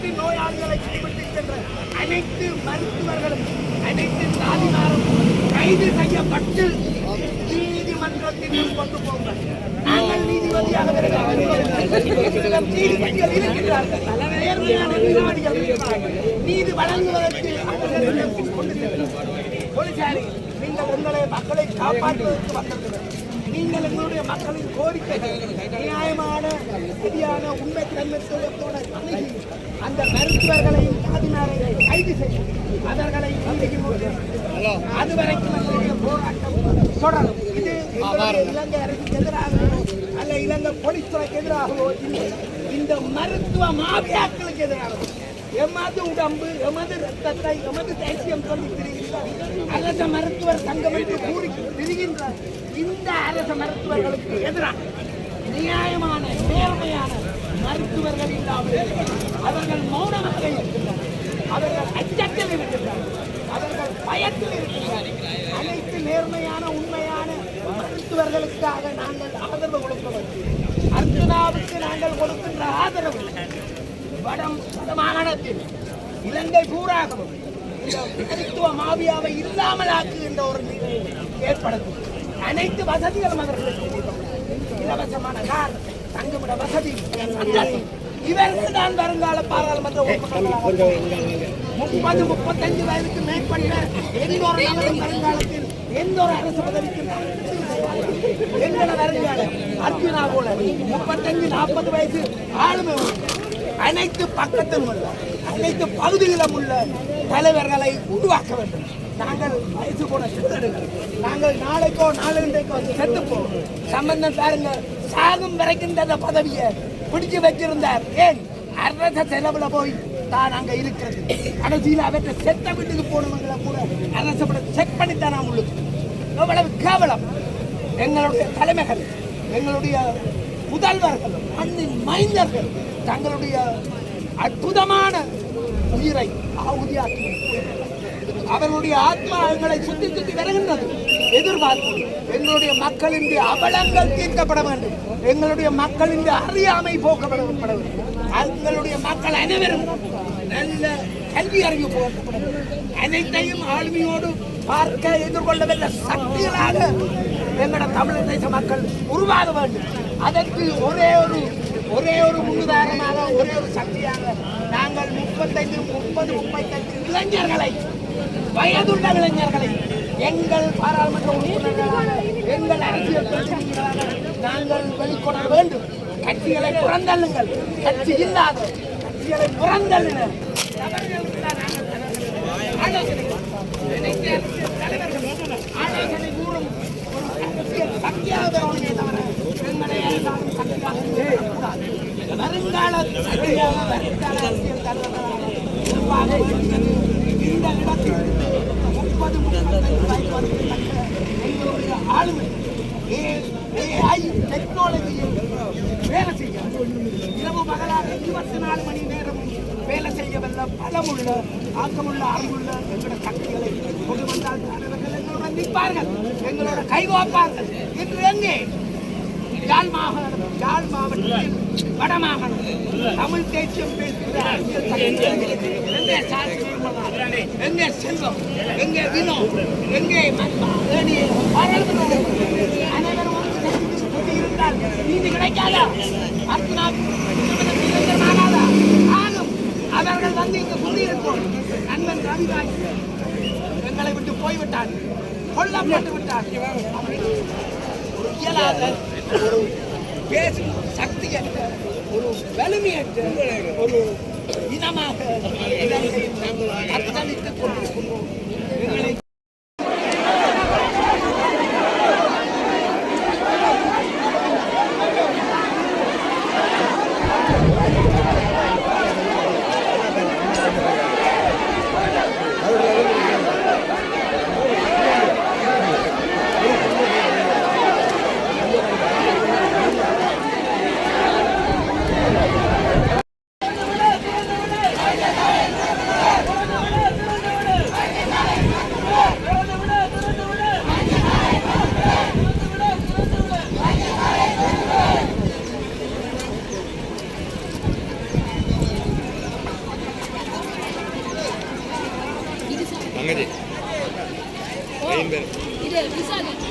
அனைத்து நோயாளிகளை கைவிட்டு சென்ற அனைத்து மருத்துவர்களும் அனைத்து சாதிகாரும் கைது செய்யப்பட்டு நீதிமன்றத்திற்கு கொண்டு போங்கள். நாங்கள் நீதிபதியாக நீதிபதிகள் இருக்கிறார்கள், நீதி வழங்குவதற்கு கொண்டு செல்கிறார்கள். போலீசாரி, நீங்கள் எங்களை மக்களை காப்பாற்றுவதற்கு வந்திருக்கிறது. நீங்கள் எங்களுடைய மக்களின் கோரிக்கைகள் நியாயமான சரியான உண்மை தன்மைத்தோட அணுகி அந்த மருத்துவர்களையும் சாதியினரையும் கைது செய்யும், அவர்களை அதுவரைக்கும் எங்களுடைய போராட்டம் தொடரும். இது இலங்கை அரசுக்கு எதிராகவோ அல்ல இலங்கை போலீஸ்துறைக்கு எதிராகவோ இந்த மருத்துவ மாபியாக்களுக்கு எதிராகவோ எமது உடம்பு எமது ரத்தத்தை எமது தேசியம் சொல்லி திரிகின்ற அரச மருத்துவர் சங்கம் என்று கூறி திரிகின்ற இந்த அரச மருத்துவர்களுக்கு எதிராக நியாயமான நேர்மையான மருத்துவர்கள் இல்லாமல் அவர்கள் மௌனமாக இருக்கின்றனர், அவர்கள் அச்சத்தில் இருக்கின்றனர், அவர்கள் பயத்தில் இருக்கின்றனர். அனைத்து நேர்மையான உண்மையான மருத்துவர்களுக்காக நாங்கள் ஆதரவு கொடுக்க வேண்டும். அர்ஜுனாவுக்கு நாங்கள் கொடுக்கின்ற ஆதரவு வடமாகாணத்தில் இலங்கை பூராகவும் மருத்துவ மாவியாவை இல்லாமல் ஆக்குகின்ற ஒரு நிலை ஏற்படுத்தும். அனைத்து வசதிகளும் அவர்களுக்கு இலவசமான கார், தங்குமிட வசதி, இவர்கள் தான் வருங்கால பாராளுமன்ற உறுப்பினர்கள். 30-35 வயதுக்கு மேற்பட்ட எந்த ஒரு நபரும் வருங்காலத்தில் எந்த ஒரு அரசு பதவிக்கு எங்களை வருங்காலம் அர்ஜுனா போல 35-40 வயசு ஆளுமை அனைத்து பக்கத்திலும் உள்ள அனைத்து பகுதிகளிலும் உள்ள தலைவர்களை உருவாக்க வேண்டும். நாங்கள் வயசு கூட செத்துடுங்கள், நாங்கள் நாளைக்கோ நாளைக்கோ செத்துப்போம். சம்பந்தம் பாருங்க, சாகும் வரைக்கும் அந்த பதவியை பிடிச்சு வச்சிருந்தார். ஏன் அரச செலவுல போய் தான் அங்க இருக்கிறது. கடைசியில் அவற்றை செத்த வீட்டுக்கு போனவங்களை கூட அரசு செக் பண்ணித்தான் உங்களுக்கு. எவ்வளவு கேவலம்! எங்களுடைய தலைமைகள், எங்களுடைய முதல்வர்கள், மண்ணின் மைந்தர்கள் தங்களுடைய அற்புதமான உயிரை ஆகுதியாக்கி அவர்களுடைய ஆத்மா எங்களை சுத்தி சுத்தி வருகின்றது. எதிர்பார்ப்பு எங்களுடைய மக்களின் அவலங்கள் தீர்க்கப்பட வேண்டும், எங்களுடைய மக்களின் அறியாமை போக்கப்பட வேண்டும், எங்களுடைய மக்கள் அனைவரும் நல்ல கல்வி அறிவு போக்கப்பட வேண்டும். அனைத்தையும் ஆளுமையோடு பார்க்க எதிர்கொள்ளவில்லை சக்திகளாக எங்களோட தமிழ் தேச மக்கள் உருவாக வேண்டும். அதற்கு ஒரே ஒரு முன்னுதாரணமாக ஒரே ஒரு சக்தியாக நாங்கள் 35-35 இளைஞர்களை, வயதுள்ள இளைஞர்களை எங்கள் பாராளுமன்ற உறுப்பினர்களாக, எங்கள் அரசியல் பிரதிநிதிகளாக நாங்கள் வெளிக்கொணர வேண்டும். கட்சிகளை புறந்தள்ளுங்கள், கட்சி இல்லாத கட்சிகளை புறந்தள்ளினர் ஆலோசனை கூறும் அரசியல் சக்தியாக தவிர வருங்கால அரசியல் தலைவர்களாக இந்த இடத்தில் 30-35 எங்களுடைய ஆளுமை AI டெக்னாலஜியில் வேலை செய்ய இரவு பகலாக 24 மணி நேரமும் வேலை செய்யவல்ல பலமுள்ள ஆக்கமுள்ள அறிவுள்ள எங்களோட சக்திகளை கொண்டு வந்தால் தலைவர்கள் எங்களோட நிற்பார்கள், எங்களோட கைகோப்பார்கள். இன்று எங்கே யாழ் மாவட்டத்தில் வடமாகாணம் தமிழ் தேசியம் பேசுகிற எங்கே செல்வம், எங்கே வினோ, எங்கே அனைவரும் இருந்தால் நீதி கிடைக்காதா? அர்த்தனாகாதா? ஆகும். அவர்கள் வந்து இங்கு குடியிருப்போம். நண்பன் ரவிராஜ் எங்களை விட்டு போய்விட்டார், கொல்லப்பட்டு விட்டார். இயலாத ஒரு பேசும் சக்தியற்ற ஒரு வலிமையற்ற ஒரு இனமாக அர்த்தளித்துக் கொண்டிருக்கின்றோம்.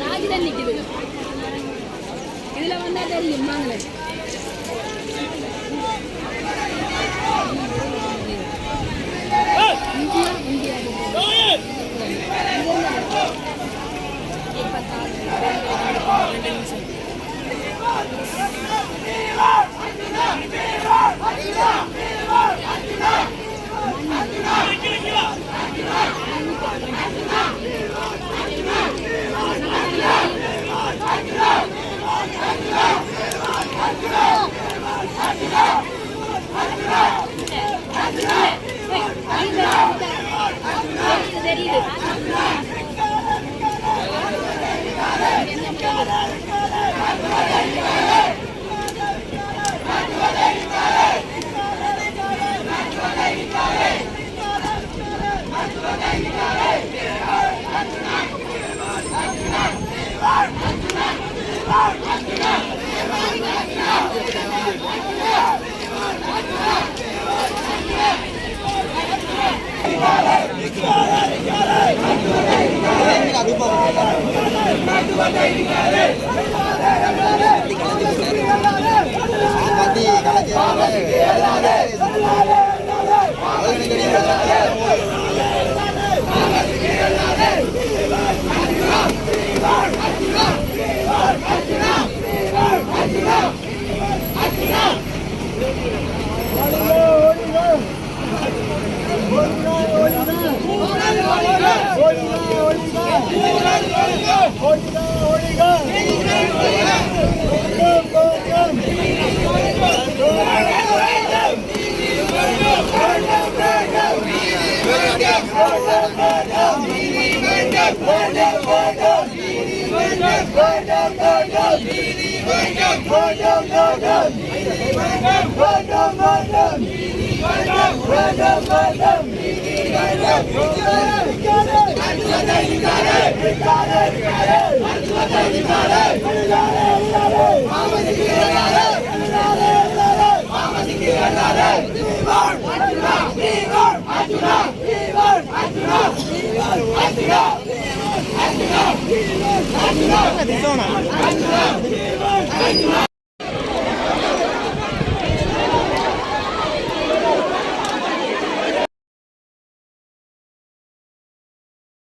ராஜிதான் நிக்குது இதுல வந்தா தெரியும் வாங்களே தெரியுது